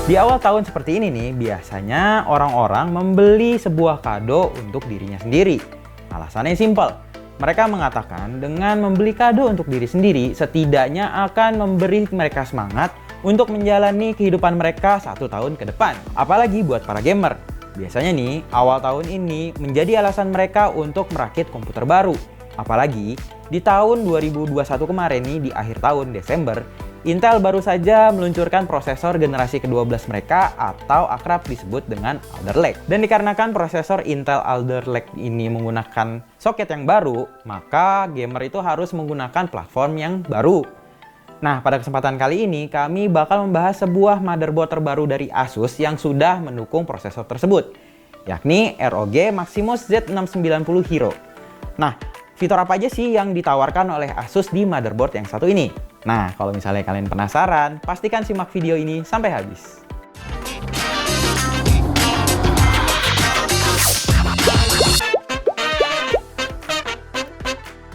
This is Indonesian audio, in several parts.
Di awal tahun seperti ini nih, biasanya orang-orang membeli sebuah kado untuk dirinya sendiri. Alasannya simpel. Mereka mengatakan dengan membeli kado untuk diri sendiri, setidaknya akan memberi mereka semangat untuk menjalani kehidupan mereka 1 tahun ke depan. Apalagi buat para gamer. Biasanya nih, awal tahun ini menjadi alasan mereka untuk merakit komputer baru. Apalagi di tahun 2021 kemarin nih, di akhir tahun Desember, Intel baru saja meluncurkan prosesor generasi ke-12 mereka atau akrab disebut dengan Alder Lake. Dan dikarenakan prosesor Intel Alder Lake ini menggunakan soket yang baru, maka gamer itu harus menggunakan platform yang baru. Nah, pada kesempatan kali ini kami bakal membahas sebuah motherboard terbaru dari Asus yang sudah mendukung prosesor tersebut, yakni ROG Maximus Z690 Hero. Nah, fitur apa aja sih yang ditawarkan oleh Asus di motherboard yang satu ini? Nah, kalau misalnya kalian penasaran, pastikan simak video ini sampai habis.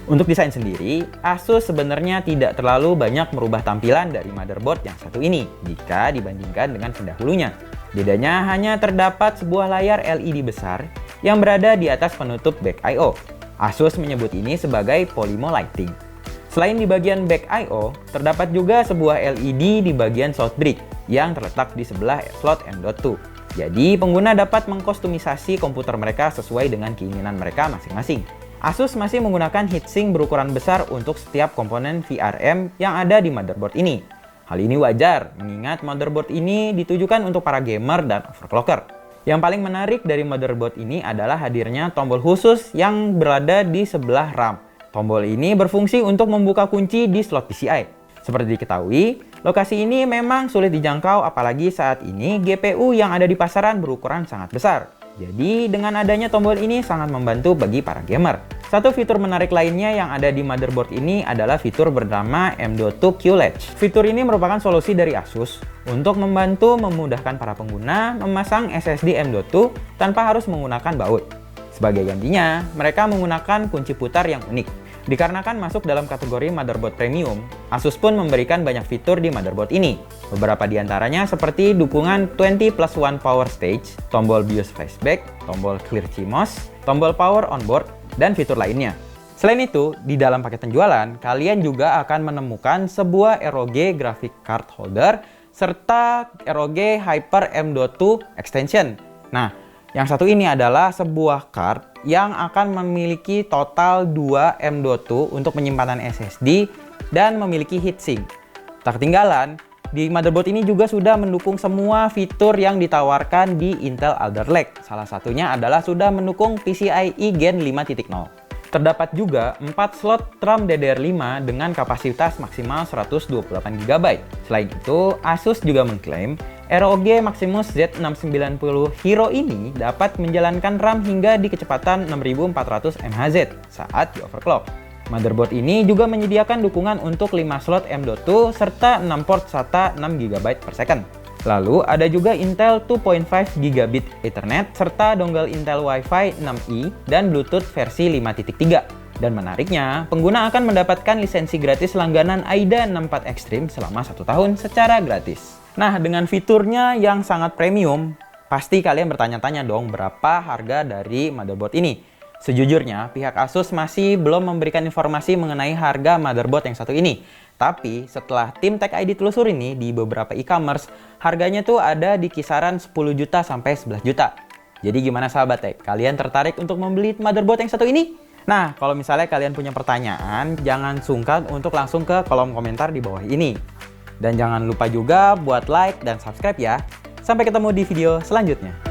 Untuk desain sendiri, Asus sebenarnya tidak terlalu banyak merubah tampilan dari motherboard yang satu ini jika dibandingkan dengan pendahulunya. Bedanya hanya terdapat sebuah layar LED besar yang berada di atas penutup back I/O. Asus menyebut ini sebagai Polymo Lighting. Selain di bagian back I/O, terdapat juga sebuah LED di bagian slot brick yang terletak di sebelah slot M.2. Jadi, pengguna dapat mengkostumisasi komputer mereka sesuai dengan keinginan mereka masing-masing. Asus masih menggunakan heatsink berukuran besar untuk setiap komponen VRM yang ada di motherboard ini. Hal ini wajar, mengingat motherboard ini ditujukan untuk para gamer dan overclocker. Yang paling menarik dari motherboard ini adalah hadirnya tombol khusus yang berada di sebelah RAM. Tombol ini berfungsi untuk membuka kunci di slot PCI. Seperti diketahui, lokasi ini memang sulit dijangkau apalagi saat ini GPU yang ada di pasaran berukuran sangat besar. Jadi dengan adanya tombol ini sangat membantu bagi para gamer. Satu fitur menarik lainnya yang ada di motherboard ini adalah fitur bernama M.2 Q-Latch. Fitur ini merupakan solusi dari Asus untuk membantu memudahkan para pengguna memasang SSD M.2 tanpa harus menggunakan baut. Sebagai gantinya, mereka menggunakan kunci putar yang unik. Dikarenakan masuk dalam kategori motherboard premium, Asus pun memberikan banyak fitur di motherboard ini. Beberapa di antaranya seperti dukungan 20+1 power stage, tombol BIOS flashback, tombol clear CMOS, tombol power onboard, dan fitur lainnya. Selain itu, di dalam paket penjualan, kalian juga akan menemukan sebuah ROG Graphic Card Holder serta ROG Hyper M.2 Extension. Nah, yang satu ini adalah sebuah card yang akan memiliki total 2 M.2 untuk penyimpanan SSD dan memiliki heatsink. Tak ketinggalan, di motherboard ini juga sudah mendukung semua fitur yang ditawarkan di Intel Alder Lake. Salah satunya adalah sudah mendukung PCIe Gen 5.0. Terdapat juga 4 slot RAM DDR5 dengan kapasitas maksimal 128 GB. Selain itu, Asus juga mengklaim ROG Maximus Z690 Hero ini dapat menjalankan RAM hingga di kecepatan 6400 MHz saat di overclock. Motherboard ini juga menyediakan dukungan untuk 5 slot M.2 serta 6 port SATA 6 GB per second. Lalu ada juga Intel 2.5 Gigabit Ethernet serta dongle Intel Wi-Fi 6E dan Bluetooth versi 5.3. Dan menariknya, pengguna akan mendapatkan lisensi gratis langganan AIDA 64 Extreme selama 1 tahun secara gratis. Nah, dengan fiturnya yang sangat premium, pasti kalian bertanya-tanya dong berapa harga dari motherboard ini. Sejujurnya, pihak Asus masih belum memberikan informasi mengenai harga motherboard yang satu ini. Tapi setelah tim Tech ID telusur ini di beberapa e-commerce, harganya tuh ada di kisaran 10 juta sampai 11 juta. Jadi gimana sahabat Tech? Kalian tertarik untuk membeli motherboard yang satu ini? Nah, kalau misalnya kalian punya pertanyaan, jangan sungkan untuk langsung ke kolom komentar di bawah ini. Dan jangan lupa juga buat like dan subscribe ya. Sampai ketemu di video selanjutnya.